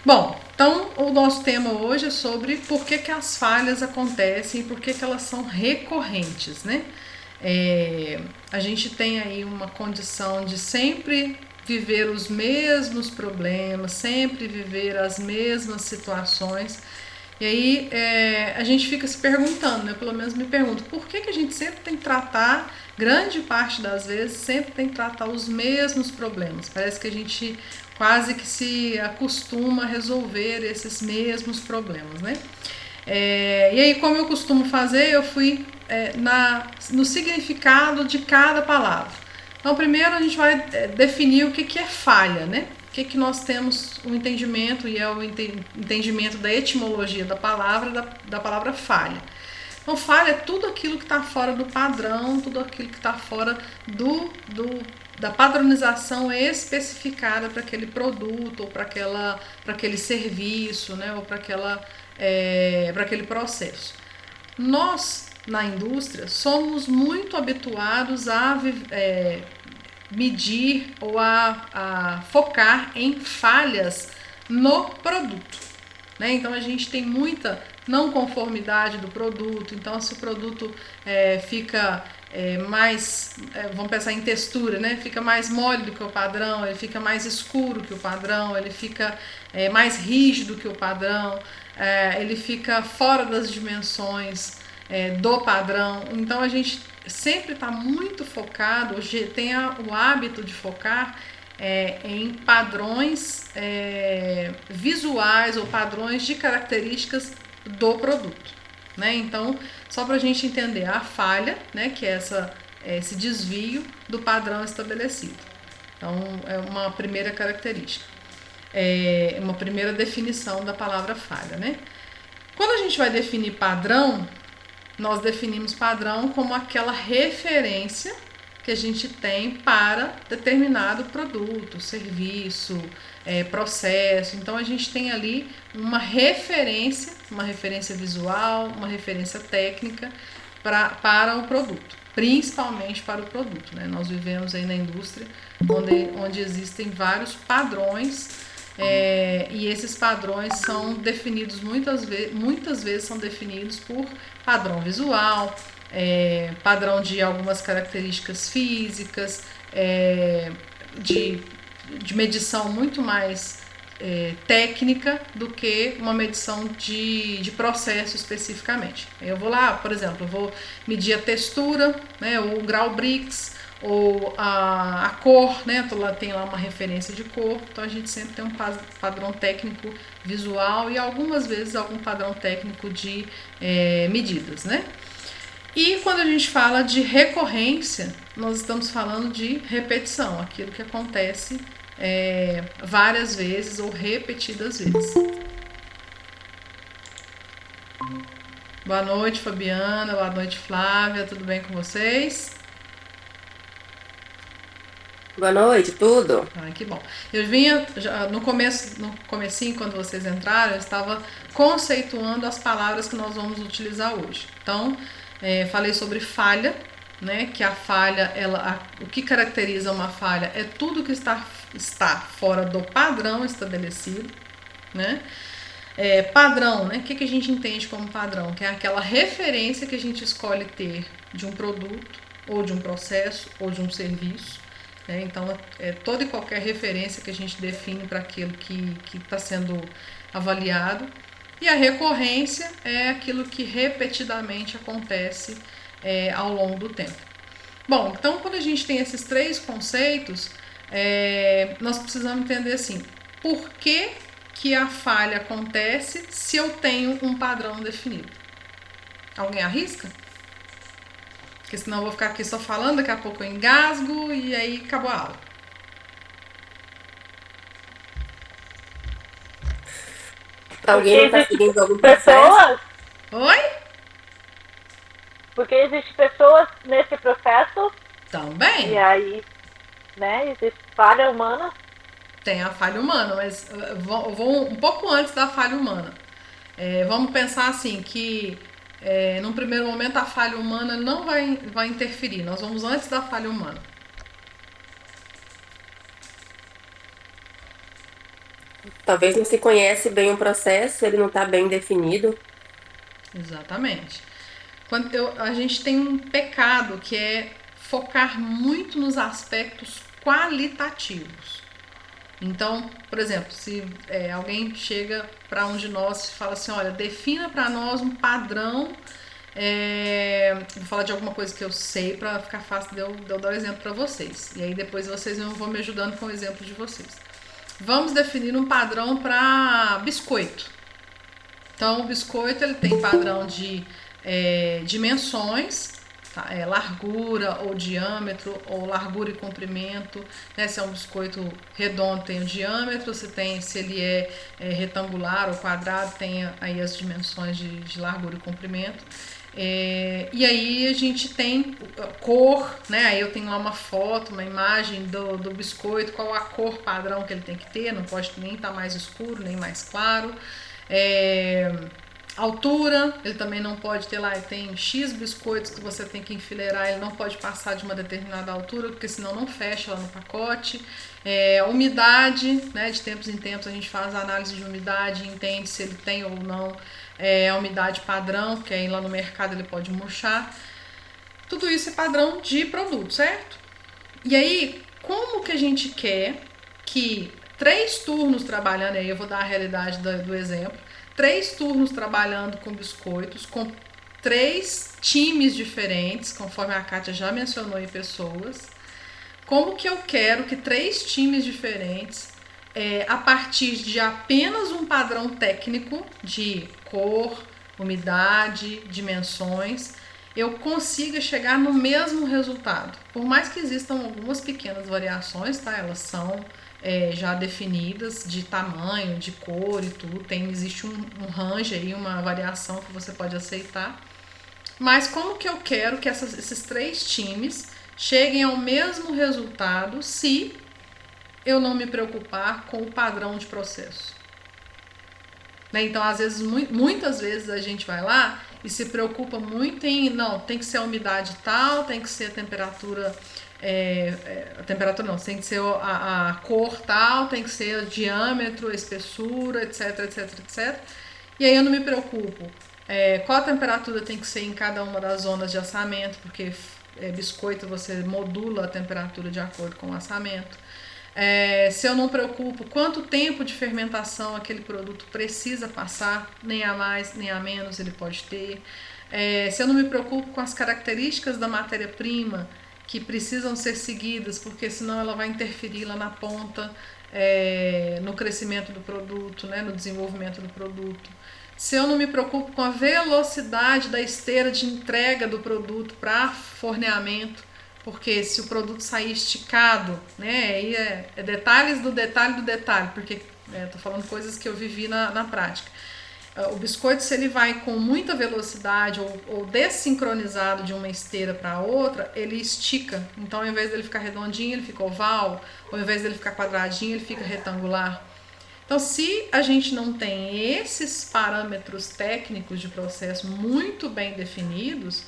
Bom, então o nosso tema hoje é sobre por que as falhas acontecem e por que elas são recorrentes, né? A gente tem aí uma condição de sempre viver os mesmos problemas, sempre viver as mesmas situações. E aí a gente fica se perguntando, né? Pelo menos me pergunto, por que a gente sempre tem que tratar, grande parte das vezes, sempre tem que tratar os mesmos problemas? Parece que a gente quase que se acostuma a resolver esses mesmos problemas, né? E aí, como eu costumo fazer, eu fui no significado de cada palavra. Então, primeiro a gente vai definir o que é falha, né? O que nós temos um entendimento, e é o entendimento da etimologia da palavra falha. Então, falha é tudo aquilo que está fora do padrão, tudo aquilo que está fora da padronização especificada para aquele produto, ou para aquele serviço, né? Ou para aquele processo. Nós, na indústria, somos muito habituados a medir ou a focar em falhas no produto, né? Então a gente tem muita não conformidade do produto. Então, se o produto fica mais, vamos pensar em textura, né? Fica mais mole do que o padrão, ele fica mais escuro que o padrão, ele fica mais rígido que o padrão, ele fica fora das dimensões do padrão. Então a gente sempre está muito focado, hoje tem o hábito de focar em padrões visuais ou padrões de características do produto, né? Então, só para a gente entender a falha, né, que é esse desvio do padrão estabelecido. Então, é uma primeira característica, uma primeira definição da palavra falha, né? Quando a gente vai definir padrão, nós definimos padrão como aquela referência que a gente tem para determinado produto, serviço, processo. Então a gente tem ali uma referência visual, uma referência técnica para o produto, principalmente para o produto, né? Nós vivemos aí na indústria onde existem vários padrões, e esses padrões são definidos muitas vezes são definidos por padrão visual, padrão de algumas características físicas, de, de medição muito mais técnica do que uma medição de processo especificamente. Eu vou lá, por exemplo, eu vou medir a textura, né, ou o grau Brix, ou a cor, né? Tem lá uma referência de cor, então a gente sempre tem um padrão técnico visual e algumas vezes algum padrão técnico de medidas, né? E quando a gente fala de recorrência, nós estamos falando de repetição, aquilo que acontece várias vezes ou repetidas vezes. Boa noite, Fabiana. Boa noite, Flávia. Tudo bem com vocês? Boa noite, tudo? Que bom. Eu vinha no comecinho, quando vocês entraram, eu estava conceituando as palavras que nós vamos utilizar hoje. Então, falei sobre falha, né? Que a falha, o que caracteriza uma falha é tudo que está fora do padrão estabelecido, né? Padrão, né? O que a gente entende como padrão? Que é aquela referência que a gente escolhe ter de um produto, ou de um processo, ou de um serviço. Então, toda e qualquer referência que a gente define para aquilo que está sendo avaliado. E a recorrência é aquilo que repetidamente acontece ao longo do tempo. Bom, então quando a gente tem esses três conceitos, nós precisamos entender assim, por que a falha acontece se eu tenho um padrão definido? Alguém arrisca? Porque senão eu vou ficar aqui só falando, daqui a pouco eu engasgo e aí acabou a aula. Alguém Porque não está existem seguindo algum processo? pessoas, Oi? porque existem pessoas nesse processo, e Também aí, né, existe falha humana. tem a falha humana, mas eu vou um pouco antes da falha humana. Vamos pensar assim, que num primeiro momento a falha humana não vai interferir. Nós vamos antes da falha humana. Talvez não se conhece bem o processo, ele não está bem definido. Exatamente. A gente tem um pecado que é focar muito nos aspectos qualitativos. Então, por exemplo, se alguém chega para um de nós e fala assim, olha, defina para nós um padrão, vou falar de alguma coisa que eu sei para ficar fácil de eu dar o exemplo para vocês. E aí depois vocês vão me ajudando com o exemplo de vocês. Vamos definir um padrão para biscoito. Então, o biscoito ele tem padrão de dimensões, tá? Largura ou diâmetro, ou largura e comprimento. Né? Se é um biscoito redondo, tem o diâmetro. Se ele é retangular ou quadrado, tem aí as dimensões de largura e comprimento. E aí a gente tem cor, né? Aí eu tenho lá uma foto, uma imagem do biscoito, qual a cor padrão que ele tem que ter, não pode nem estar mais escuro, nem mais claro. Altura, ele também não pode ter lá, tem X biscoitos que você tem que enfileirar, ele não pode passar de uma determinada altura, porque senão não fecha lá no pacote. Umidade, né, de tempos em tempos a gente faz a análise de umidade e entende se ele tem ou não a umidade padrão, que aí lá no mercado ele pode murchar. Tudo isso é padrão de produto, certo? E aí, como que a gente quer que 3 turnos trabalhando, aí eu vou dar a realidade do exemplo, 3 turnos trabalhando com biscoitos, com 3 times diferentes, conforme a Kátia já mencionou em pessoas. Como que eu quero que 3 times diferentes, a partir de apenas um padrão técnico de cor, umidade, dimensões, eu consiga chegar no mesmo resultado. Por mais que existam algumas pequenas variações, tá? Elas são já definidas de tamanho, de cor e tudo. Existe um range aí, uma variação que você pode aceitar. Mas como que eu quero que esses 3 times cheguem ao mesmo resultado se eu não me preocupar com o padrão de processo? Né? Então, às vezes, muitas vezes a gente vai lá e se preocupa muito em, não, tem que ser a umidade tal, tem que ser a temperatura, a temperatura não, tem que ser a cor tal, tem que ser o diâmetro, a espessura, etc, etc, etc. E aí eu não me preocupo qual a temperatura tem que ser em cada uma das zonas de assamento, porque biscoito você modula a temperatura de acordo com o assamento. Se eu não preocupo quanto tempo de fermentação aquele produto precisa passar, nem a mais nem a menos ele pode ter. Se eu não me preocupo com as características da matéria-prima que precisam ser seguidas, porque senão ela vai interferir lá na ponta, no crescimento do produto, né, no desenvolvimento do produto. Se eu não me preocupo com a velocidade da esteira de entrega do produto para forneamento, porque se o produto sair esticado, né, aí detalhes do detalhe do detalhe, porque tô falando coisas que eu vivi na prática. O biscoito, se ele vai com muita velocidade ou desincronizado de uma esteira para outra, ele estica. Então, ao invés dele ficar redondinho, ele fica oval, ao invés dele ficar quadradinho, ele fica retangular. Então, se a gente não tem esses parâmetros técnicos de processo muito bem definidos,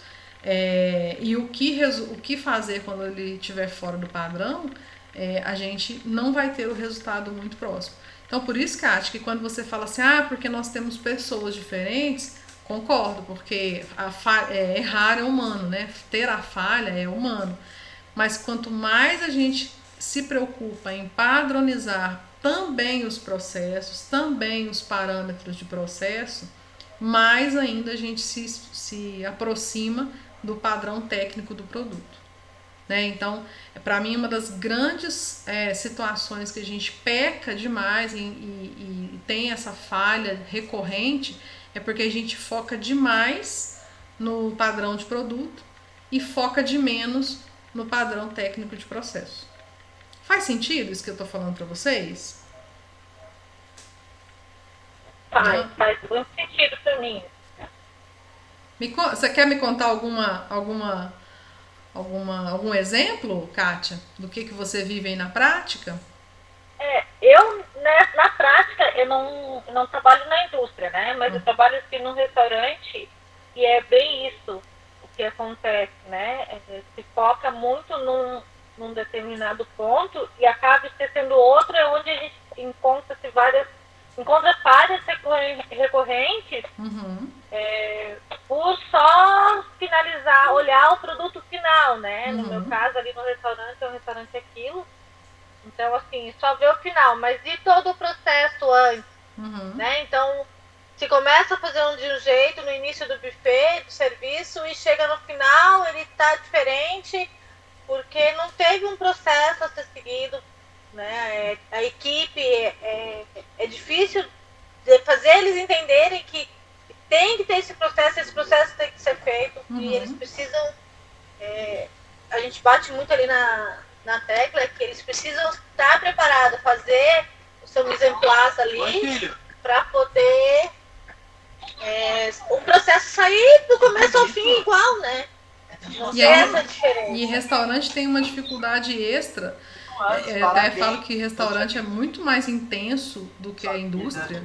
e o que fazer quando ele estiver fora do padrão, a gente não vai ter o resultado muito próximo. Então, por isso, Kátia, que quando você fala assim, porque nós temos pessoas diferentes, concordo, porque errar é humano, né? Ter a falha é humano. Mas quanto mais a gente se preocupa em padronizar também os processos, também os parâmetros de processo, mais ainda a gente se aproxima do padrão técnico do produto. Né? Então, para mim, uma das grandes situações que a gente peca demais e tem essa falha recorrente é porque a gente foca demais no padrão de produto e foca de menos no padrão técnico de processo. Faz sentido isso que eu estou falando para vocês? Faz muito sentido para mim. Você quer me contar algum exemplo, Kátia, do que você vive aí na prática? Eu, né, na prática, eu não trabalho na indústria, né? Mas eu trabalho assim num restaurante e é bem isso o que acontece, né? Se foca muito num determinado ponto e acaba esquecendo outro, é onde a gente encontra-se várias encontra falhas recorrentes Uhum. por só finalizar, olhar o produto final, né? No meu Uhum. caso, ali no restaurante, é um restaurante aquilo. Então, assim, só ver o final, mas e todo o processo antes, Uhum. né? Então, se começa a fazer de um jeito no início do buffet, do serviço, e chega no final, ele tá diferente, porque não teve um processo a ser seguido, né? A equipe é difícil de fazer eles entenderem que tem que ter esse processo tem que ser feito, e eles Uhum. precisam. A gente bate muito ali na tecla que eles precisam estar preparados, fazer o seu mise en place ali, para poder o processo sair do começo ao fim igual, né? Não E tem essa aí, diferença. e restaurante tem uma dificuldade extra. Até falo que restaurante é muito mais intenso do que a indústria.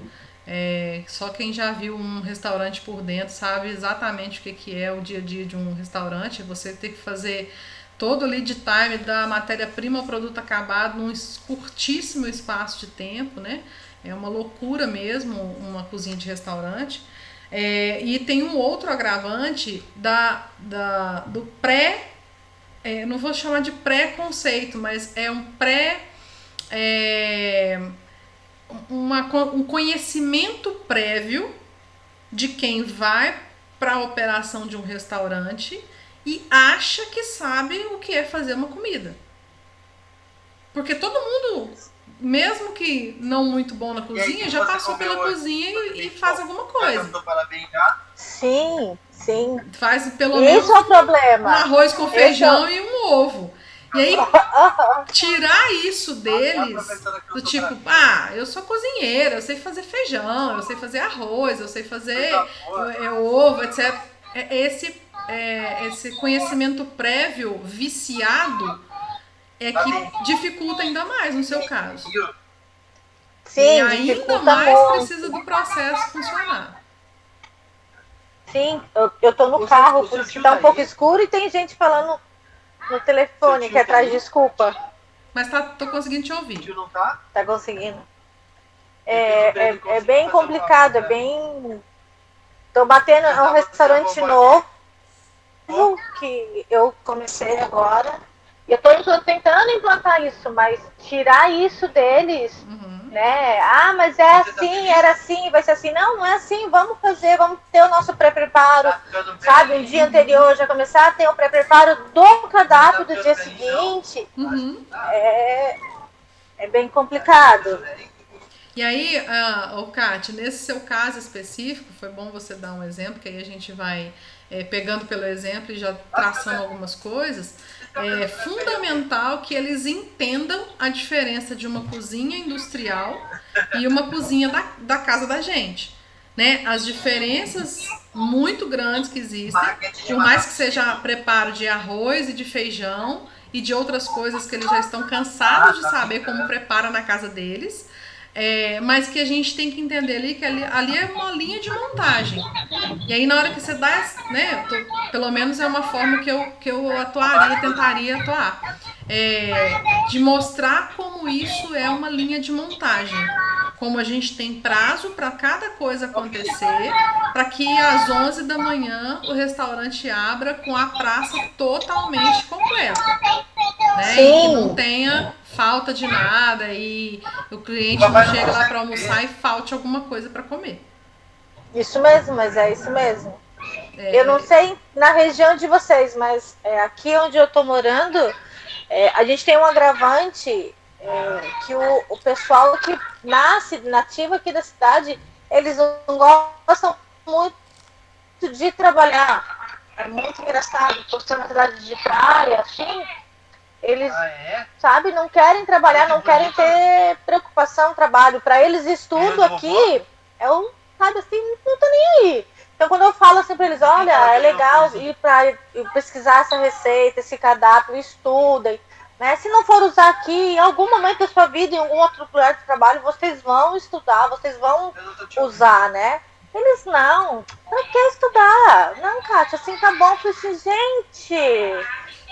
Só quem já viu um restaurante por dentro sabe exatamente o que é o dia a dia de um restaurante. Você tem que fazer todo o lead time da matéria-prima ao produto acabado num curtíssimo espaço de tempo, né? É uma loucura mesmo uma cozinha de restaurante. E tem um outro agravante do pré, não vou chamar de pré-conceito, mas é um pré. É, um conhecimento prévio de quem vai para a operação de um restaurante e acha que sabe o que é fazer uma comida. Porque todo mundo, mesmo que não muito bom na cozinha, já passou pela cozinha e faz alguma coisa. Sim, sim. Faz pelo menos é o problema. Um arroz com feijão e um ovo. E aí, tirar isso deles, do tipo, eu sou cozinheira, eu sei fazer feijão, eu sei fazer arroz, eu sei fazer ovo, etc. Esse conhecimento prévio viciado é que dificulta ainda mais no seu caso. Sim, e ainda mais muito. Precisa do processo funcionar. Sim, eu tô no carro, por isso que tá um pouco escuro e tem gente falando no telefone aqui atrás, desculpa. Mas tô conseguindo te ouvir. Tá conseguindo. É bem complicado, é bem... Tô batendo, é um restaurante novo que eu comecei agora. E eu tô tentando implantar isso, mas tirar isso deles, né? Mas é assim, era assim, vai ser assim. Não é assim, vamos fazer, vamos ter o nosso pré-preparo, sabe? Um dia anterior já começar a ter o pré-preparo do cardápio do dia seguinte. É bem complicado. E aí, Kátia, nesse seu caso específico, foi bom você dar um exemplo, que aí a gente vai pegando pelo exemplo e já traçando algumas coisas. É fundamental que eles entendam a diferença de uma cozinha industrial e uma cozinha da casa da gente. Né? As diferenças muito grandes que existem, por mais que seja preparo de arroz e de feijão e de outras coisas que eles já estão cansados de saber como prepara na casa deles. Mas que a gente tem que entender ali que ali é uma linha de montagem. E aí na hora que você dá, né, pelo menos é uma forma que eu atuaria, tentaria atuar, de mostrar como isso é uma linha de montagem. Como a gente tem prazo para cada coisa acontecer, para que às 11 da manhã o restaurante abra com a praça totalmente completa. Né? E que não tenha falta de nada e o cliente não chega lá para almoçar e falte alguma coisa para comer. Isso mesmo, mas é isso mesmo. Eu não sei na região de vocês, mas aqui onde eu tô morando, a gente tem um agravante que o pessoal que nativo aqui da cidade, eles não gostam muito de trabalhar. É muito engraçado, por ser uma cidade de praia, assim, eles, sabe, não querem trabalhar, não querem ter preocupação, trabalho. Para eles, estudo aqui sabe assim, não tô nem aí. Então, quando eu falo assim para eles, olha, é legal ir para pesquisar essa receita, esse cardápio, estudem. Né? Se não for usar aqui, em algum momento da sua vida, em algum outro lugar de trabalho, vocês vão estudar, vocês vão usar, né? Eles não quer estudar. Não, Kátia, assim tá bom. Eu falei assim, gente...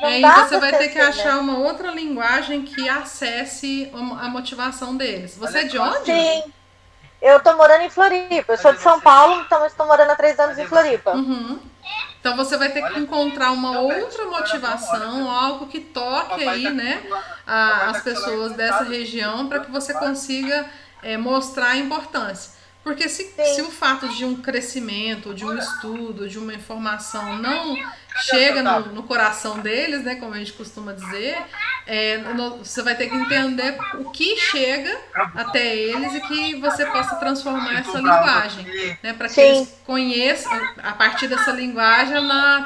Aí você vai ter que achar uma outra linguagem que acesse a motivação deles. Você é de onde? Sim. Eu tô morando em Floripa. Eu sou de São Paulo, então eu estou morando há 3 anos em Floripa. Uhum. Então você vai ter que encontrar uma outra motivação, algo que toque aí, né, as pessoas dessa região para que você consiga mostrar a importância. Porque se o fato de um crescimento, de um estudo, de uma informação não chega no coração deles, né, como a gente costuma dizer, você vai ter que entender o que chega até eles e que você possa transformar essa linguagem, né, para que eles conheçam a partir dessa linguagem.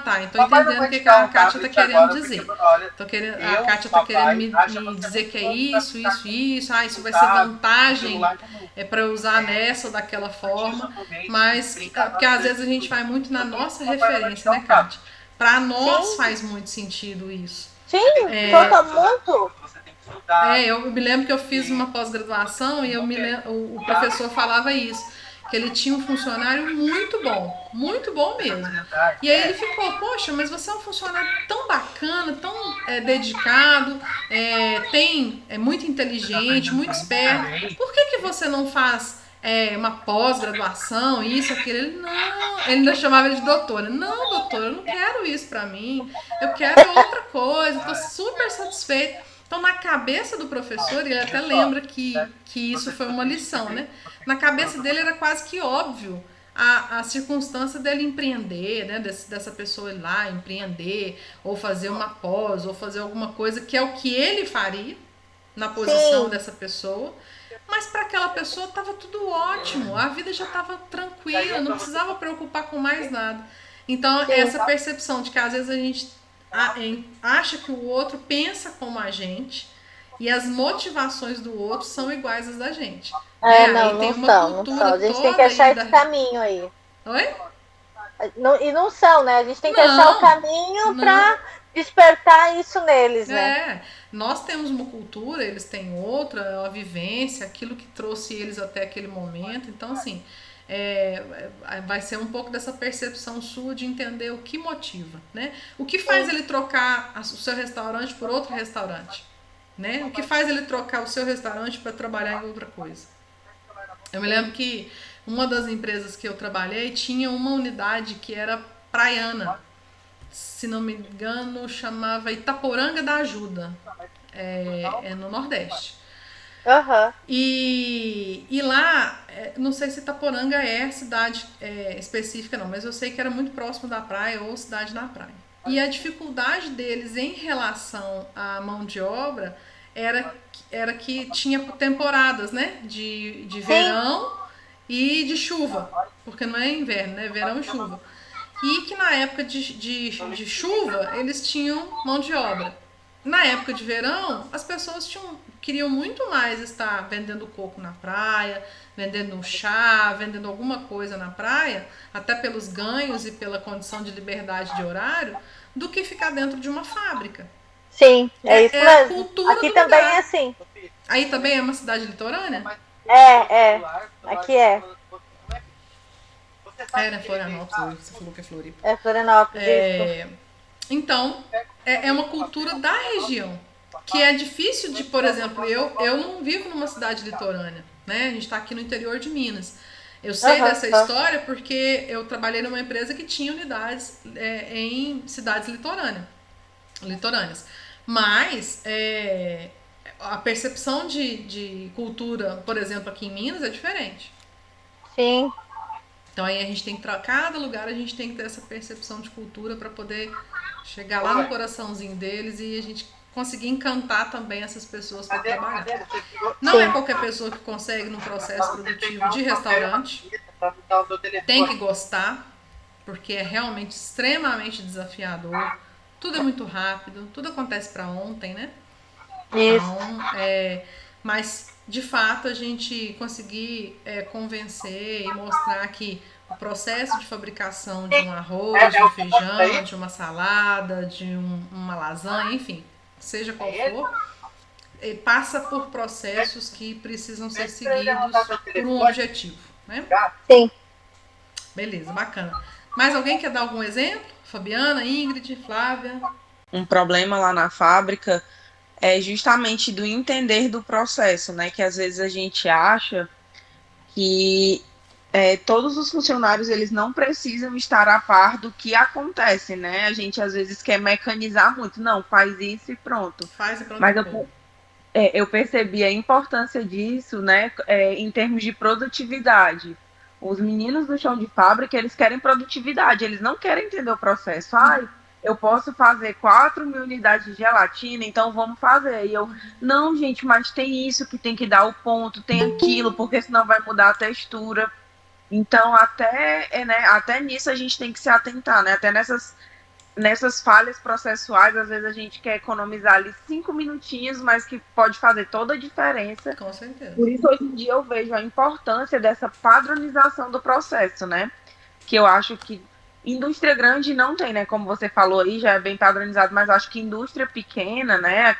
Tá, então entendendo o que a Kátia está querendo dizer. A Kátia está querendo me dizer que é isso, isso vai ser vantagem para usar nessa ou daquela forma, mas porque às vezes a gente vai muito na nossa referência, né, Kátia? Para nós faz muito sentido isso. Sim, toca muito. Eu me lembro que eu fiz uma pós-graduação e o professor falava isso, que ele tinha um funcionário muito bom mesmo. E aí ele ficou, poxa, mas você é um funcionário tão bacana, tão dedicado, é muito inteligente, muito esperto, por que você não faz uma pós-graduação, isso, aquilo? Ele ainda chamava ele de doutora. Não, doutora, eu não quero isso pra mim, eu quero outra coisa, tô super satisfeito. Então, na cabeça do professor, ele até lembra que isso foi uma lição, né? Na cabeça dele era quase que óbvio a circunstância dele empreender, né? Dessa pessoa ir lá empreender, ou fazer uma pós, ou fazer alguma coisa que é o que ele faria na posição dessa pessoa. Mas para aquela pessoa estava tudo ótimo, a vida já estava tranquila, não precisava preocupar com mais nada. Então, essa percepção de que às vezes a gente acha que o outro pensa como a gente e as motivações do outro são iguais às da gente. Não são. A gente tem que achar esse caminho aí. Oi? Não são, né? A gente tem que achar o caminho para despertar isso neles, né? Nós temos uma cultura, eles têm outra, a vivência, aquilo que trouxe eles até aquele momento. Então, assim, vai ser um pouco dessa percepção sua de entender o que motiva, né? O que faz ele trocar o seu restaurante por outro restaurante, né? O que faz ele trocar o seu restaurante para trabalhar em outra coisa. Eu me lembro que uma das empresas que eu trabalhei tinha uma unidade que era praiana. Se não me engano, chamava Itaporanga da Ajuda. É no Nordeste. Uhum. E lá, não sei se Itaporanga é cidade específica não, mas eu sei que era muito próximo da praia ou cidade na praia. E a dificuldade deles em relação à mão de obra era que tinha temporadas, né? De verão e de chuva, porque não é inverno, né? Verão e chuva. E que na época de chuva eles tinham mão de obra. Na época de verão, as pessoas queriam muito mais estar vendendo coco na praia, vendendo um chá, vendendo alguma coisa na praia, até pelos ganhos e pela condição de liberdade de horário, do que ficar dentro de uma fábrica. Sim, é isso mesmo. A cultura aqui do também lugar. É assim. Aí também é uma cidade litorânea? Aqui é. Né? Florianópolis, você falou que é Floripa. É Florianópolis, isso. Então, é uma cultura da região, que é difícil de, por exemplo, eu não vivo numa cidade litorânea, né? A gente está aqui no interior de Minas. Eu sei dessa história porque eu trabalhei numa empresa que tinha unidades em cidades litorâneas. Mas a percepção de cultura, por exemplo, aqui em Minas é diferente. Sim. Então aí a gente tem que, cada lugar a gente tem que ter essa percepção de cultura para poder chegar lá no coraçãozinho deles e a gente conseguir encantar também essas pessoas para trabalhar. Não é qualquer pessoa que consegue no processo produtivo de restaurante, tem que gostar, porque é realmente extremamente desafiador, tudo é muito rápido, tudo acontece para ontem, né? Isso. Então, mas de fato a gente conseguir convencer e mostrar que o processo de fabricação de um arroz, de um feijão, de uma salada, de uma lasanha, enfim, seja qual for, passa por processos que precisam ser seguidos por um objetivo, né? Sim. Beleza, bacana. Mais alguém quer dar algum exemplo? Fabiana, Ingrid, Flávia? Um problema lá na fábrica é justamente do entender do processo, né? Que às vezes a gente acha que todos os funcionários eles não precisam estar a par do que acontece, né? A gente às vezes quer mecanizar muito, não, faz isso e pronto. Faz e pronto. Mas eu percebi a importância disso, né, em termos de produtividade. Os meninos do chão de fábrica, eles querem produtividade, eles não querem entender o processo. Ai, eu posso fazer 4.000 unidades de gelatina, então vamos fazer. E eu, não, gente, mas tem isso que tem que dar o ponto, tem aquilo, porque senão vai mudar a textura. Então, até nisso a gente tem que se atentar, né? Até nessas falhas processuais, às vezes a gente quer economizar ali 5 minutinhos, mas que pode fazer toda a diferença. Com certeza. Por isso, hoje em dia, eu vejo a importância dessa padronização do processo, né? Que eu acho que indústria grande não tem, né? Como você falou aí, já é bem padronizado, mas acho que indústria pequena, né?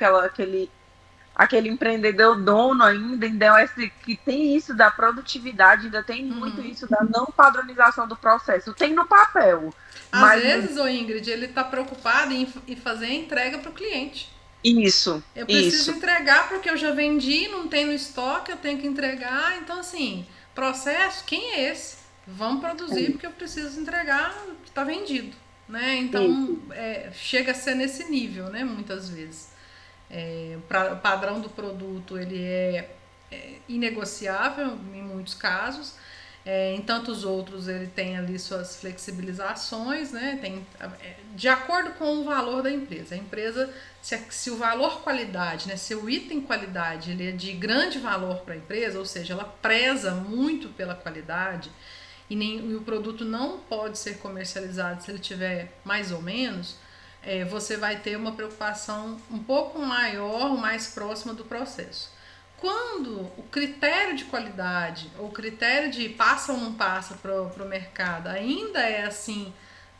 Aquele empreendedor dono ainda é esse, que tem isso da produtividade, ainda tem muito isso da não padronização do processo. Tem no papel. Às vezes, Ingrid, ele está preocupado em fazer a entrega para o cliente. Isso. Eu preciso entregar porque eu já vendi, não tem no estoque, eu tenho que entregar. Então, assim, processo, quem é esse? Vamos produzir porque eu preciso entregar o que está vendido, né? Então, chega a ser nesse nível, né? Muitas vezes. O padrão do produto ele é inegociável em muitos casos, em tantos outros ele tem ali suas flexibilizações, né? De acordo com o valor da empresa. A empresa, se o valor qualidade, né? Se o item qualidade ele é de grande valor para a empresa, ou seja, ela preza muito pela qualidade e o produto não pode ser comercializado se ele tiver mais ou menos, você vai ter uma preocupação um pouco maior, mais próxima do processo. Quando o critério de qualidade, ou o critério de passa ou não passa para o mercado ainda é assim,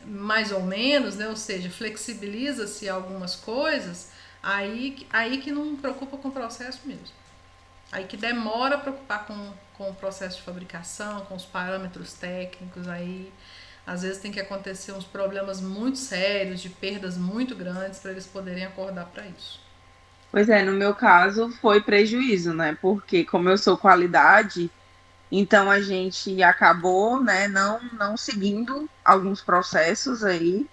mais ou menos, né? Ou seja, flexibiliza-se algumas coisas, aí que não preocupa com o processo mesmo. Aí que demora a preocupar com o processo de fabricação, com os parâmetros técnicos, aí às vezes tem que acontecer uns problemas muito sérios, de perdas muito grandes, para eles poderem acordar para isso. Pois no meu caso foi prejuízo, né? Porque como eu sou qualidade, então a gente acabou, né, não seguindo alguns processos aí.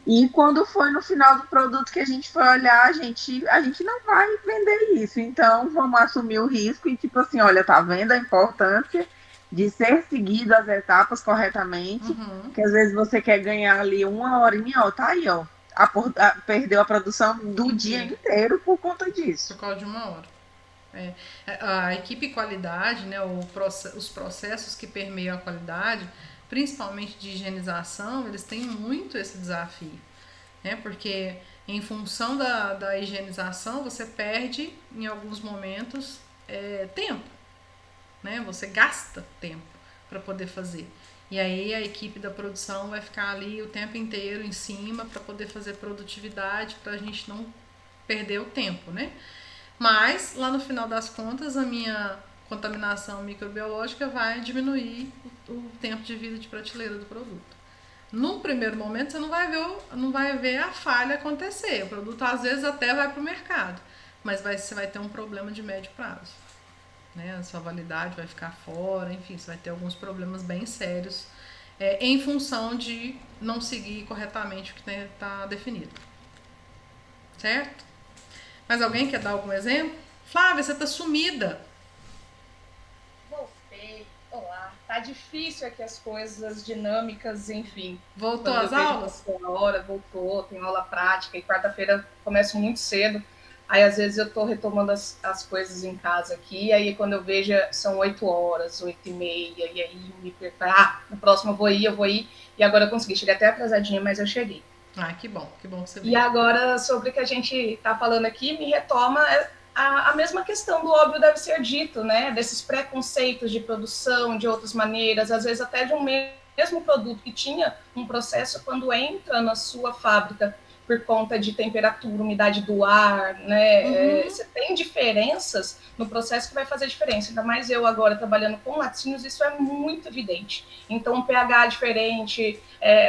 E quando foi no final do produto que a gente foi olhar, a gente não vai vender isso. Então vamos assumir o risco e tipo assim, olha, tá vendo a importância de ser seguido as etapas corretamente, que às vezes você quer ganhar ali 1 horinha, ó, tá aí, ó, perdeu a produção do dia inteiro por conta disso. Por causa de 1 hora. A equipe qualidade, né, os processos que permeiam a qualidade, principalmente de higienização, eles têm muito esse desafio, né, porque em função da higienização você perde em alguns momentos tempo, né? Você gasta tempo para poder fazer. E aí a equipe da produção vai ficar ali o tempo inteiro em cima para poder fazer produtividade, para a gente não perder o tempo, né? Mas lá no final das contas a minha contaminação microbiológica vai diminuir o tempo de vida de prateleira do produto. Num primeiro momento você não vai ver a falha acontecer. O produto às vezes até vai para o mercado, mas você vai ter um problema de médio prazo. Né, a sua validade vai ficar fora, enfim, você vai ter alguns problemas bem sérios em função de não seguir corretamente o que está definido. Certo? Mas alguém quer dar algum exemplo? Flávia, você está sumida. Voltei. Olá. Tá difícil aqui as coisas dinâmicas, enfim. Voltou às aulas? Voltou, tem aula prática e quarta-feira começo muito cedo. Aí, às vezes, eu tô retomando as coisas em casa aqui, e aí, quando eu vejo, são 8 horas, 8h30, e aí me preparo, no próximo eu vou ir, e agora eu consegui. Cheguei até atrasadinha, mas eu cheguei. Que bom que você veio. E agora, sobre o que a gente tá falando aqui, me retoma a mesma questão do óbvio deve ser dito, né? Desses preconceitos de produção, de outras maneiras, às vezes até de um mesmo produto que tinha um processo, quando entra na sua fábrica, por conta de temperatura, umidade do ar, né? Você tem diferenças no processo que vai fazer diferença. Ainda mais eu agora trabalhando com laticínios, isso é muito evidente. Então, um pH diferente,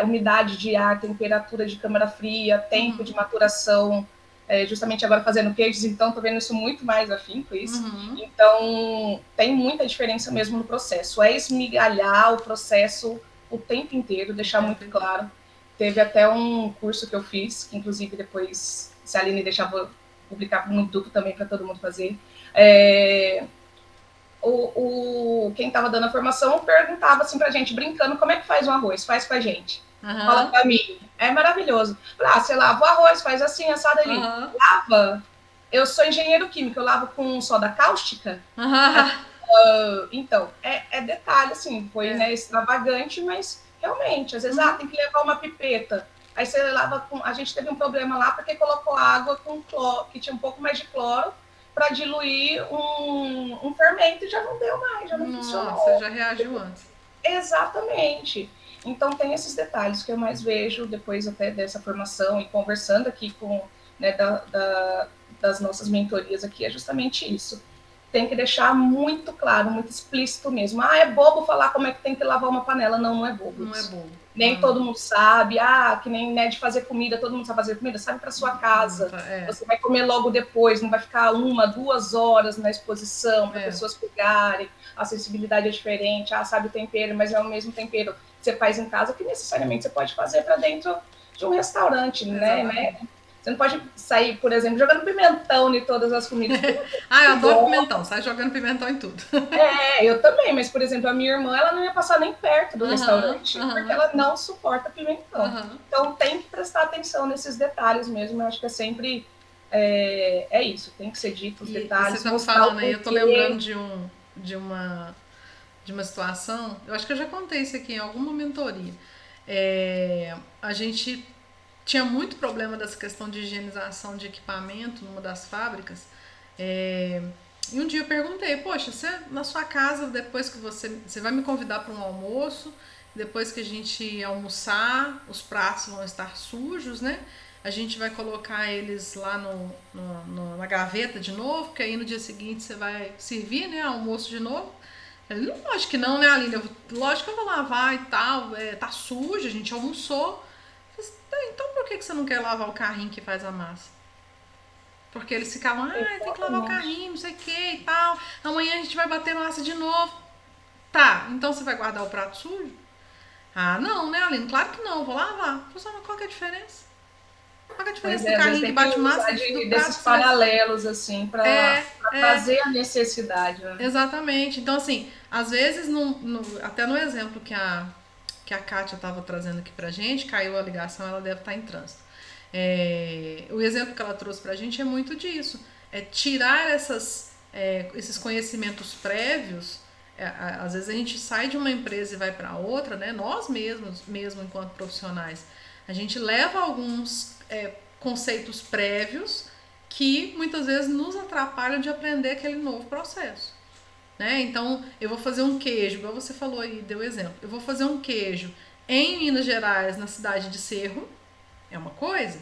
umidade de ar, temperatura de câmara fria, tempo de maturação, justamente agora fazendo queijos, então estou vendo isso muito mais afinco isso. Uhum. Então tem muita diferença mesmo no processo. É esmigalhar o processo o tempo inteiro, deixar muito claro. Teve até um curso que eu fiz, que inclusive depois, se a Aline deixar, vou publicar no grupo também para todo mundo fazer. Quem estava dando a formação perguntava assim pra gente, brincando, como é que faz um arroz? Faz com a gente. Fala pra mim. É maravilhoso. Você lava o arroz, faz assim, assado ali. Lava. Eu sou engenheiro químico, eu lavo com soda cáustica. Então, é detalhe, assim, foi né, extravagante, mas realmente, às vezes, tem que levar uma pipeta. Aí você lava com... A gente teve um problema lá porque colocou água com cloro, que tinha um pouco mais de cloro, para diluir um fermento e já não deu mais, já não funcionou. Nossa, já reagiu antes. Exatamente. Então tem esses detalhes que eu mais vejo depois até dessa formação e conversando aqui com né, das nossas mentorias aqui, é justamente isso. Tem que deixar muito claro, muito explícito mesmo. É bobo falar como é que tem que lavar uma panela. Não é bobo. Não é bobo. Nem todo mundo sabe. Que nem né, de fazer comida, todo mundo sabe fazer comida, sabe para sua casa. Você vai comer logo depois, não vai ficar 1, 2 horas na exposição para pessoas pegarem. A sensibilidade é diferente. Sabe o tempero, mas é o mesmo tempero que você faz em casa que necessariamente você pode fazer para dentro de um restaurante, né? Você não pode sair, por exemplo, jogando pimentão em todas as comidas. Eu adoro pimentão, sai jogando pimentão em tudo. Eu também, mas, por exemplo, a minha irmã, ela não ia passar nem perto do restaurante, porque ela não suporta pimentão. Então, tem que prestar atenção nesses detalhes mesmo, eu acho que é sempre isso, tem que ser dito os detalhes. Você está falando aí, eu tô lembrando de uma situação, eu acho que eu já contei isso aqui em alguma mentoria. A gente tinha muito problema dessa questão de higienização de equipamento numa das fábricas. E um dia eu perguntei, poxa, você na sua casa, depois que você vai me convidar para um almoço, depois que a gente almoçar, os pratos vão estar sujos, né? A gente vai colocar eles lá na gaveta de novo, porque aí no dia seguinte você vai servir, né, almoço de novo. Ele, lógico que não, né, Aline? Lógico que eu vou lavar e tal, tá sujo, a gente almoçou. Então por que você não quer lavar o carrinho que faz a massa? Porque eles ficavam, tem que lavar o carrinho, não sei o que e tal. Amanhã a gente vai bater massa de novo. Tá, então você vai guardar o prato sujo? Não, né, Aline? Claro que não, vou lavar. Mas qual que é a diferença? Qual que é a diferença do carrinho que bate massa e do prato? Desses paralelos, assim, para fazer a necessidade. Né? Exatamente. Então, assim, às vezes, até no exemplo que a Kátia estava trazendo aqui pra gente, caiu a ligação, ela deve estar em trânsito. O exemplo que ela trouxe pra gente é muito disso. Tirar esses conhecimentos prévios. Às vezes a gente sai de uma empresa e vai para outra, né? Nós mesmo enquanto profissionais, a gente leva alguns conceitos prévios que muitas vezes nos atrapalham de aprender aquele novo processo. Né? Então, eu vou fazer um queijo, igual você falou aí, deu exemplo. Eu vou fazer um queijo em Minas Gerais, na cidade de Cerro, é uma coisa,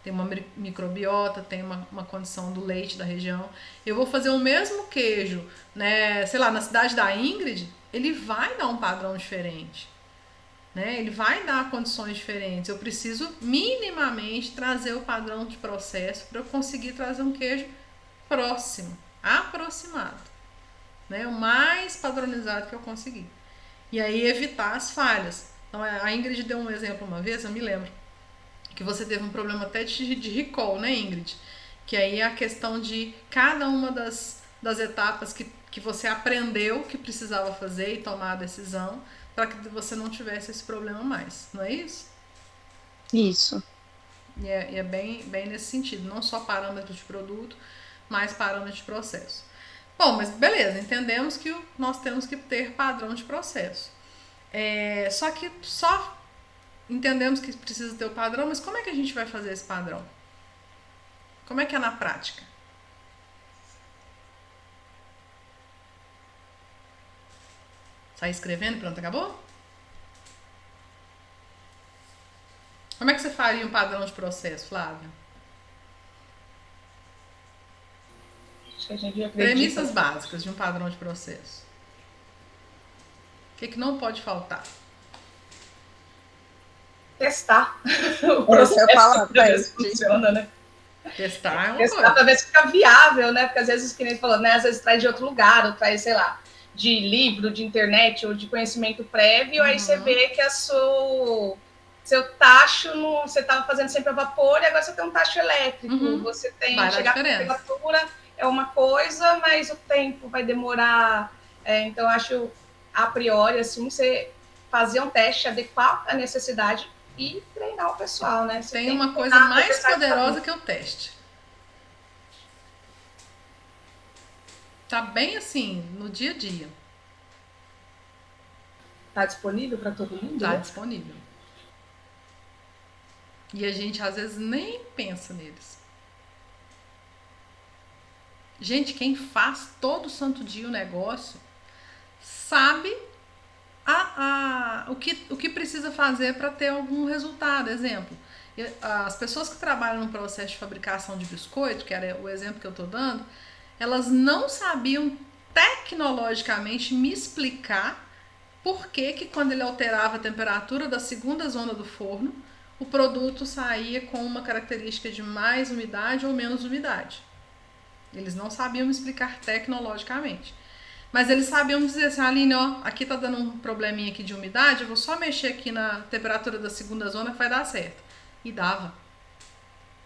tem uma microbiota, tem uma condição do leite da região. Eu vou fazer o mesmo queijo, né, sei lá, na cidade da Ingrid, ele vai dar um padrão diferente. Né? Ele vai dar condições diferentes. Eu preciso minimamente trazer o padrão de processo para eu conseguir trazer um queijo próximo, aproximado. Né, o mais padronizado que eu conseguir. E aí evitar as falhas. Então, a Ingrid deu um exemplo uma vez, eu me lembro, que você teve um problema até de recall, né, Ingrid? Que aí é a questão de cada uma das etapas que você aprendeu que precisava fazer e tomar a decisão para que você não tivesse esse problema mais. Não é isso? Isso. E é bem nesse sentido. Não só parâmetro de produto, mas parâmetro de processo. Bom, mas beleza, entendemos que nós temos que ter padrão de processo. Só que só entendemos que precisa ter o padrão, mas como é que a gente vai fazer esse padrão? Como é que é na prática? Sai escrevendo e pronto, acabou? Como é que você faria um padrão de processo, Flávia? Premissas básicas de um padrão de processo. O que não pode faltar? Testar o processo. Funciona, né? Testar é uma Testar coisa. para ver se fica viável, né? Porque às vezes, que nem falou, né? Às vezes traz de outro lugar, ou traz, sei lá, de livro, de internet, ou de conhecimento prévio, aí você vê que seu tacho, você estava fazendo sempre a vapor, e agora você tem um tacho elétrico. Você tem chegar a temperatura, é uma coisa, mas o tempo vai demorar. Então, acho, a priori, assim, você fazer um teste, adequar a necessidade e treinar o pessoal, né? Tem uma coisa mais poderosa que o teste. Tá bem assim, no dia a dia. Tá disponível para todo mundo? Tá disponível. E a gente, às vezes, nem pensa neles. Gente, quem faz todo santo dia o negócio sabe o que precisa fazer para ter algum resultado. Exemplo, as pessoas que trabalham no processo de fabricação de biscoito, que era o exemplo que eu estou dando, elas não sabiam tecnologicamente me explicar por que quando ele alterava a temperatura da segunda zona do forno, o produto saía com uma característica de mais umidade ou menos umidade. Eles não sabiam me explicar tecnologicamente. Mas eles sabiam dizer assim, Aline, ó, aqui tá dando um probleminha aqui de umidade, eu vou só mexer aqui na temperatura da segunda zona que vai dar certo. E dava.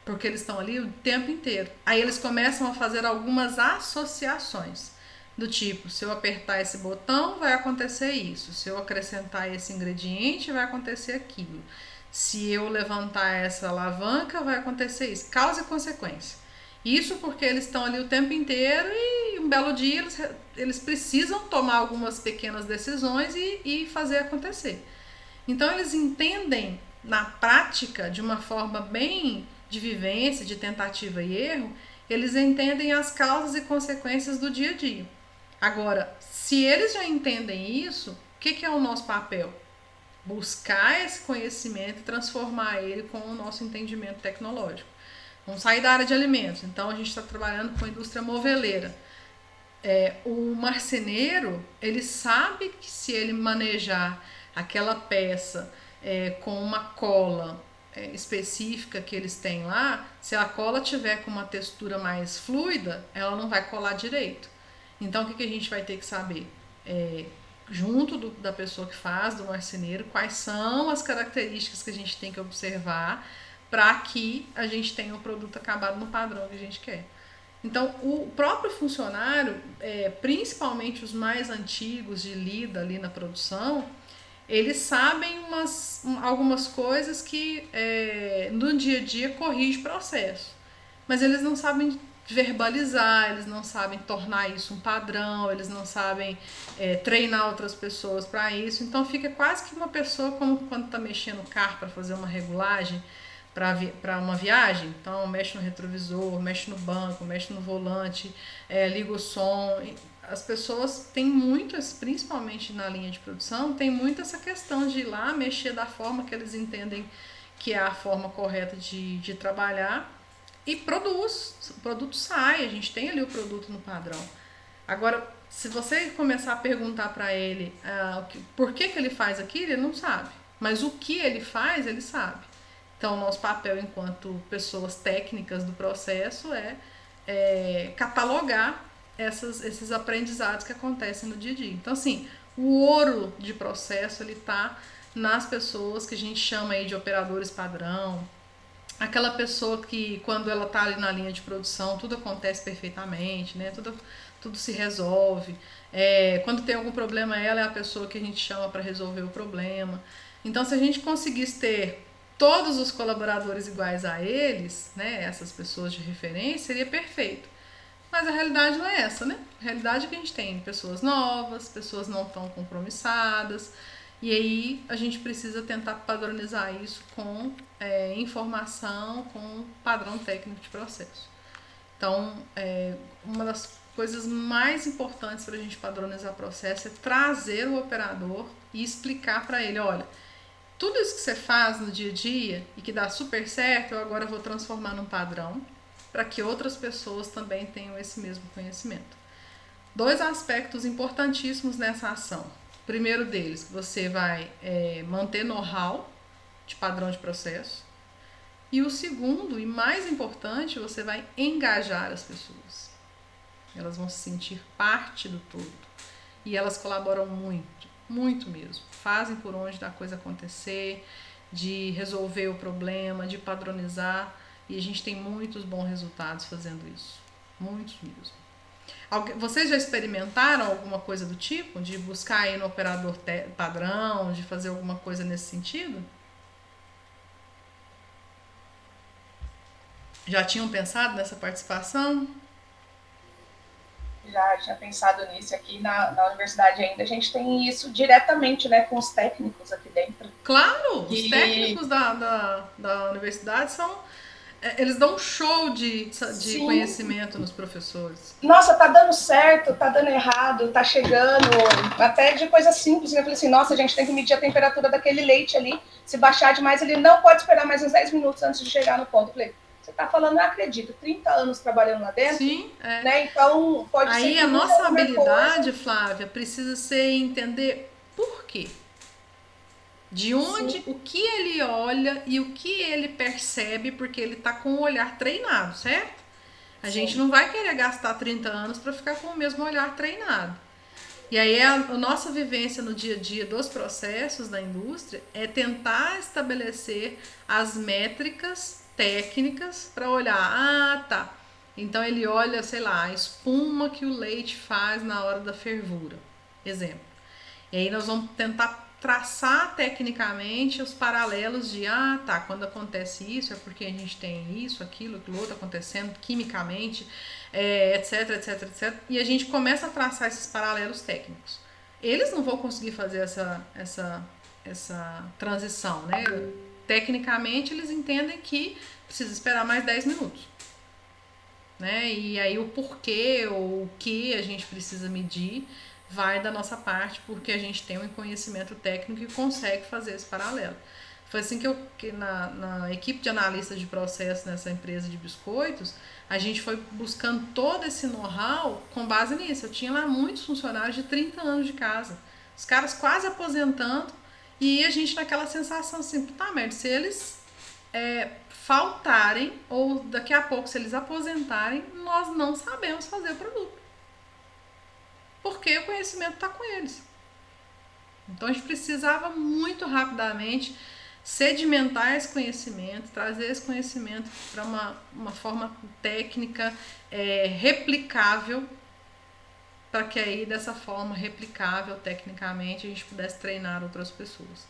Porque eles estão ali o tempo inteiro. Aí eles começam a fazer algumas associações. Do tipo, se eu apertar esse botão, vai acontecer isso. Se eu acrescentar esse ingrediente, vai acontecer aquilo. Se eu levantar essa alavanca, vai acontecer isso. Causa e consequência. Isso porque eles estão ali o tempo inteiro e um belo dia eles precisam tomar algumas pequenas decisões e fazer acontecer. Então eles entendem na prática, de uma forma bem de vivência, de tentativa e erro, eles entendem as causas e consequências do dia a dia. Agora, se eles já entendem isso, o que é o nosso papel? Buscar esse conhecimento e transformar ele com o nosso entendimento tecnológico. Vamos sair da área de alimentos. Então, a gente está trabalhando com a indústria moveleira. O marceneiro, ele sabe que se ele manejar aquela peça com uma cola específica que eles têm lá, se a cola tiver com uma textura mais fluida, ela não vai colar direito. Então, o que a gente vai ter que saber? Junto da pessoa que faz, do marceneiro, quais são as características que a gente tem que observar para que a gente tenha o produto acabado no padrão que a gente quer. Então, o próprio funcionário, principalmente os mais antigos de lida ali na produção, eles sabem algumas coisas que no dia a dia corrige o processo, mas eles não sabem verbalizar, eles não sabem tornar isso um padrão, eles não sabem treinar outras pessoas para isso. Então fica quase que uma pessoa como quando está mexendo o carro para fazer uma regulagem para uma viagem. Então mexe no retrovisor, mexe no banco, mexe no volante, liga o som. As pessoas têm muitas, principalmente na linha de produção, tem muito essa questão de ir lá mexer da forma que eles entendem que é a forma correta de trabalhar e produz. O produto sai, a gente tem ali o produto no padrão. Agora, se você começar a perguntar para ele por que ele faz aquilo, ele não sabe. Mas o que ele faz, ele sabe. Então, o nosso papel enquanto pessoas técnicas do processo é catalogar esses aprendizados que acontecem no dia a dia. Então, assim, o ouro de processo, ele tá nas pessoas que a gente chama aí de operadores padrão, aquela pessoa que, quando ela tá ali na linha de produção, tudo acontece perfeitamente, né? Tudo se resolve. Quando tem algum problema, ela é a pessoa que a gente chama para resolver o problema. Então, se a gente conseguisse ter todos os colaboradores iguais a eles, né, essas pessoas de referência, seria perfeito. Mas a realidade não é essa, né? A realidade é que a gente tem pessoas novas, pessoas não tão compromissadas, e aí a gente precisa tentar padronizar isso com informação, com padrão técnico de processo. Então, uma das coisas mais importantes para a gente padronizar processo é trazer o operador e explicar para ele, olha, tudo isso que você faz no dia a dia e que dá super certo, eu agora vou transformar num padrão para que outras pessoas também tenham esse mesmo conhecimento. 2 aspectos importantíssimos nessa ação. O primeiro deles, você vai manter know-how de padrão de processo. E o segundo, e mais importante, você vai engajar as pessoas. Elas vão se sentir parte do todo. E elas colaboram muito, muito mesmo. Fazem por onde da coisa acontecer, de resolver o problema, de padronizar. E a gente tem muitos bons resultados fazendo isso. Muitos mesmo. Vocês já experimentaram alguma coisa do tipo? De buscar aí no operador padrão, de fazer alguma coisa nesse sentido? Já tinham pensado nessa participação? Já tinha pensado nisso aqui na universidade ainda. A gente tem isso diretamente, né, com os técnicos aqui dentro. Claro, os técnicos da universidade são... Eles dão um show de conhecimento nos professores. Nossa, tá dando certo, tá dando errado, tá chegando, até de coisa simples. Eu falei assim, nossa, a gente tem que medir a temperatura daquele leite ali. Se baixar demais, ele não pode esperar mais uns 10 minutos antes de chegar no ponto. Eu falei, você tá falando, eu acredito, 30 anos trabalhando lá dentro? Sim, né? Então, pode ser que aí a nossa habilidade, Flávia, precisa ser entender por quê. De onde, o que ele olha e o que ele percebe, porque ele tá com o olhar treinado, certo? A gente não vai querer gastar 30 anos para ficar com o mesmo olhar treinado. E aí a nossa vivência no dia a dia dos processos da indústria é tentar estabelecer as métricas técnicas para olhar, tá. Então ele olha, sei lá, a espuma que o leite faz na hora da fervura. Exemplo. E aí nós vamos tentar traçar tecnicamente os paralelos de, tá, quando acontece isso é porque a gente tem isso, aquilo outro acontecendo quimicamente, etc, etc, etc. E a gente começa a traçar esses paralelos técnicos. Eles não vão conseguir fazer essa transição, né? Tecnicamente, eles entendem que precisa esperar mais 10 minutos. Né? E aí o porquê ou o que a gente precisa medir vai da nossa parte, porque a gente tem um conhecimento técnico e consegue fazer esse paralelo. Foi assim que na equipe de analistas de processo nessa empresa de biscoitos, a gente foi buscando todo esse know-how com base nisso. Eu tinha lá muitos funcionários de 30 anos de casa, os caras quase aposentando, e a gente naquela sensação assim, tá, merda, se eles faltarem, ou daqui a pouco se eles aposentarem, nós não sabemos fazer o produto. Porque o conhecimento está com eles. Então a gente precisava muito rapidamente sedimentar esse conhecimento, trazer esse conhecimento para uma forma técnica replicável, para que aí dessa forma replicável tecnicamente a gente pudesse treinar outras pessoas.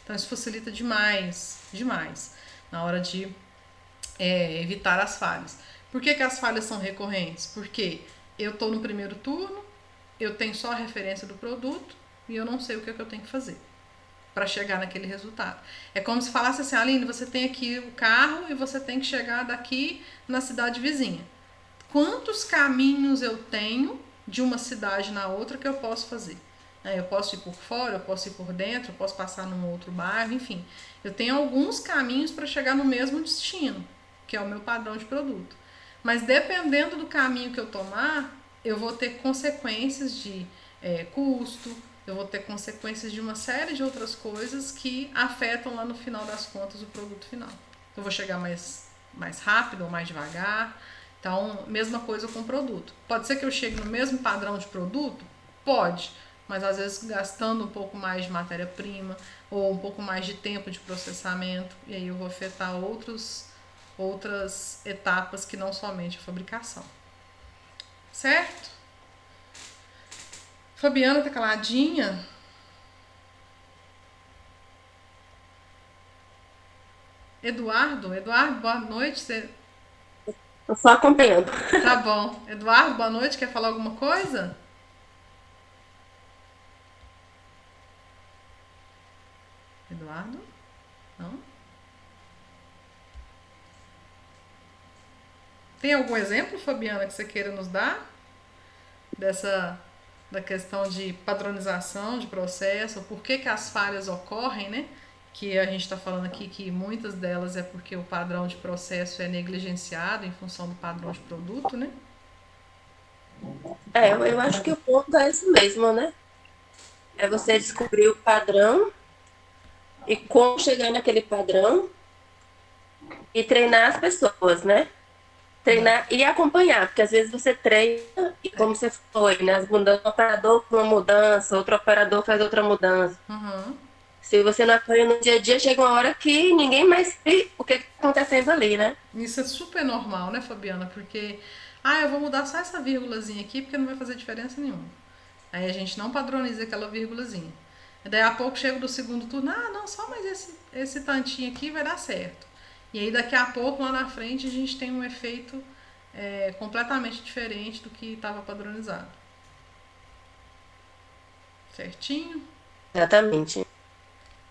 Então isso facilita demais, demais, na hora de evitar as falhas. Por que as falhas são recorrentes? Porque eu estou no primeiro turno, eu tenho só a referência do produto e eu não sei o que eu tenho que fazer para chegar naquele resultado. É como se falasse assim, Aline, você tem aqui o carro e você tem que chegar daqui na cidade vizinha. Quantos caminhos eu tenho de uma cidade na outra que eu posso fazer? Eu posso ir por fora, eu posso ir por dentro, eu posso passar num outro bairro, enfim. Eu tenho alguns caminhos para chegar no mesmo destino, que é o meu padrão de produto. Mas dependendo do caminho que eu tomar, eu vou ter consequências de custo, eu vou ter consequências de uma série de outras coisas que afetam lá no final das contas o produto final. Eu vou chegar mais rápido ou mais devagar. Então, mesma coisa com o produto. Pode ser que eu chegue no mesmo padrão de produto? Pode, mas às vezes gastando um pouco mais de matéria-prima ou um pouco mais de tempo de processamento, e aí eu vou afetar outras etapas que não somente a fabricação. Certo? Fabiana tá caladinha? Eduardo, boa noite. Tô só acompanhando. Tá bom. Eduardo, boa noite. Quer falar alguma coisa? Eduardo? Não? Tem algum exemplo, Fabiana, que você queira nos dar? Da questão de padronização de processo, por que as falhas ocorrem, né? Que a gente está falando aqui que muitas delas é porque o padrão de processo é negligenciado em função do padrão de produto, né? Eu acho que o ponto é esse mesmo, né? É você descobrir o padrão e como chegar naquele padrão e treinar as pessoas, né? Treinar e acompanhar, porque às vezes você treina e como você foi, né? As mudanças, um operador faz uma mudança, outro operador faz outra mudança. Uhum. Se você não apanha no dia a dia, chega uma hora que ninguém mais sabe o que está acontecendo ali, né? Isso é super normal, né, Fabiana? Porque, eu vou mudar só essa vírgulazinha aqui porque não vai fazer diferença nenhuma. Aí a gente não padroniza aquela vírgulazinha. E daí a pouco chega do segundo turno, não, só mais esse tantinho aqui vai dar certo. E aí daqui a pouco, lá na frente, a gente tem um efeito completamente diferente do que estava padronizado. Certinho? Exatamente.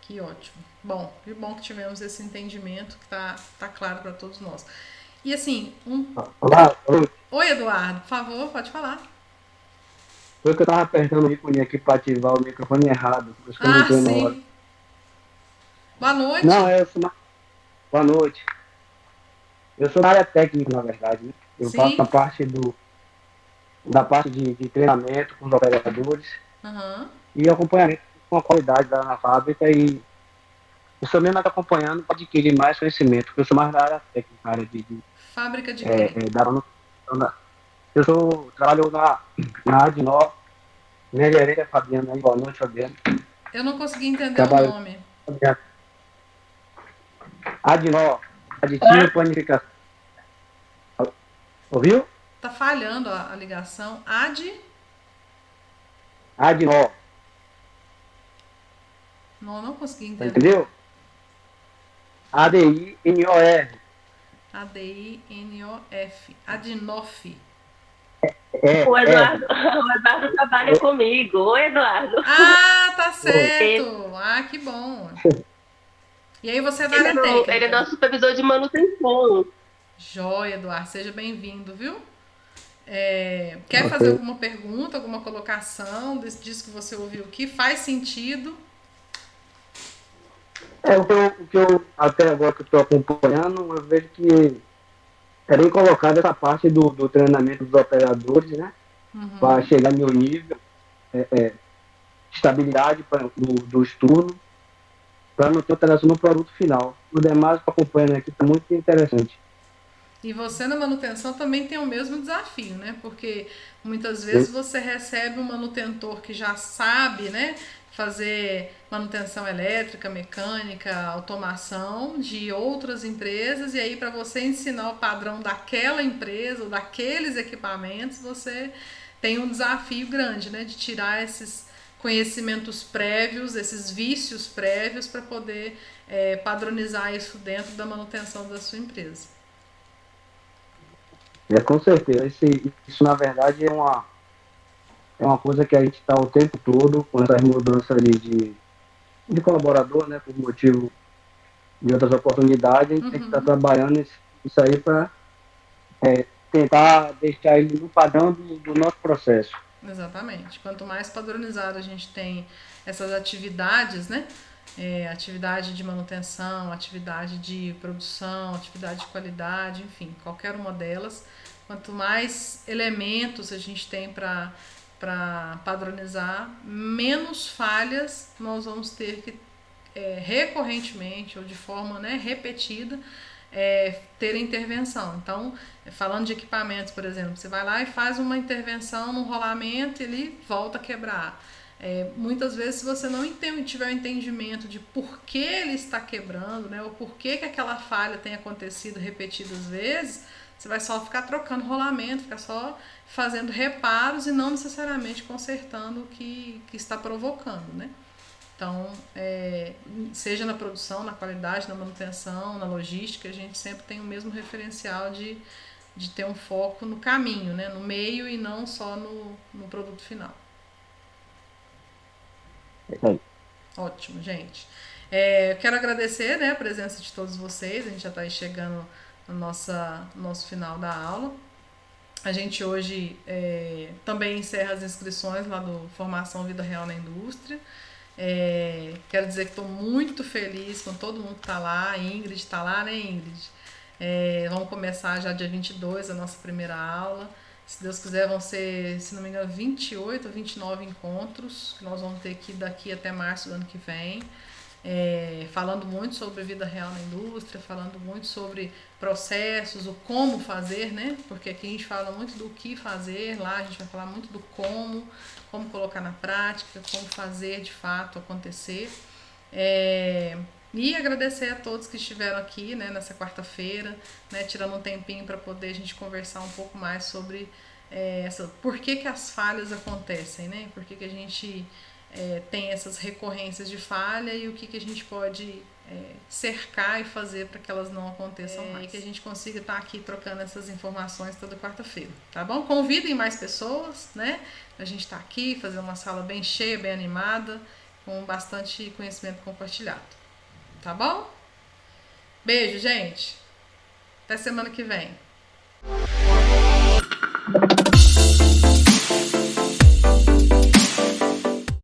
Que ótimo. Bom, que bom que tivemos esse entendimento que tá claro para todos nós. E assim, Olá, oi. Oi, Eduardo, por favor, pode falar. Foi que eu tava apertando o ícone aqui para ativar o microfone errado, por isso que eu não entrei na hora. Sim. Boa noite. Não, boa noite. Eu sou da área técnica, na verdade, né? Eu Sim. faço da parte de treinamento com os operadores e acompanhamento com a qualidade na fábrica e eu sou mesmo acompanhando para adquirir mais conhecimento, porque eu sou mais da área técnica, área de Fábrica de quê? da manutenção. Trabalho na Adnó, minha gerente é Fabiana, boa noite, Fabiana. Eu não consegui entender Trabalho o nome. Adnó, aditivo panificação. Ouviu? Tá falhando a ligação. Adnó. Não consegui entender. Entendeu? ADINOR. ADINOF. Adinof. O Eduardo trabalha comigo. Oi, Eduardo. Tá certo. Que bom. E aí você é da área técnica. Ele é nosso supervisor de manutenção. Joia, Eduardo. Seja bem-vindo, viu? Quer fazer alguma pergunta, alguma colocação disso que você ouviu que faz sentido? O que eu até agora que eu estou acompanhando, eu vejo que é bem colocado essa parte do treinamento dos operadores, né? Para chegar no nível, estabilidade dos turnos, para não ter alteração no produto final. O demais que eu acompanhando aqui está muito interessante. E você na manutenção também tem o mesmo desafio, né? Porque muitas vezes você recebe um manutentor que já sabe, né, fazer manutenção elétrica, mecânica, automação de outras empresas, e aí para você ensinar o padrão daquela empresa ou daqueles equipamentos, você tem um desafio grande, né, de tirar esses conhecimentos prévios, esses vícios prévios para poder padronizar isso dentro da manutenção da sua empresa. Com certeza. Isso na verdade, é uma coisa que a gente está o tempo todo com essas mudanças de colaborador, né, por motivo de outras oportunidades, a gente tem que estar trabalhando isso aí para tentar deixar ele no padrão do nosso processo. Exatamente. Quanto mais padronizado a gente tem essas atividades, né? Atividade de manutenção, atividade de produção, atividade de qualidade, enfim, qualquer uma delas, quanto mais elementos a gente tem para padronizar, menos falhas nós vamos ter que recorrentemente ou de forma, né, repetida ter intervenção. Então, falando de equipamentos, por exemplo, você vai lá e faz uma intervenção no rolamento e ele volta a quebrar. Muitas vezes, se você não tiver o entendimento de por que ele está quebrando, né, ou por que aquela falha tem acontecido repetidas vezes, você vai só ficar trocando rolamento, ficar só fazendo reparos e não necessariamente consertando o que está provocando, né? Então, seja na produção, na qualidade, na manutenção, na logística, a gente sempre tem o mesmo referencial de ter um foco no caminho, né? No meio e não só no produto final. Ótimo, gente. Quero agradecer, né, a presença de todos vocês. A gente já está chegando no nosso final da aula. A gente hoje também encerra as inscrições lá do Formação Vida Real na Indústria. Quero dizer que estou muito feliz com todo mundo que está lá. A Ingrid está lá, né, Ingrid? Vamos começar já dia 22 a nossa primeira aula. Se Deus quiser, vão ser, se não me engano, 28 ou 29 encontros que nós vamos ter aqui daqui até março do ano que vem. falando muito sobre vida real na indústria, falando muito sobre processos, o como fazer, né? Porque aqui a gente fala muito do que fazer, lá a gente vai falar muito do como colocar na prática, como fazer de fato acontecer. E agradecer a todos que estiveram aqui, né, nessa quarta-feira, né, tirando um tempinho para poder a gente conversar um pouco mais sobre por que as falhas acontecem, né? Por que a gente tem essas recorrências de falha e o que a gente pode cercar e fazer para que elas não aconteçam mais. E que a gente consiga estar aqui trocando essas informações toda quarta-feira, tá bom? Convidem mais pessoas, né? A gente tá aqui, fazer uma sala bem cheia, bem animada, com bastante conhecimento compartilhado. Tá bom? Beijo, gente. Até semana que vem.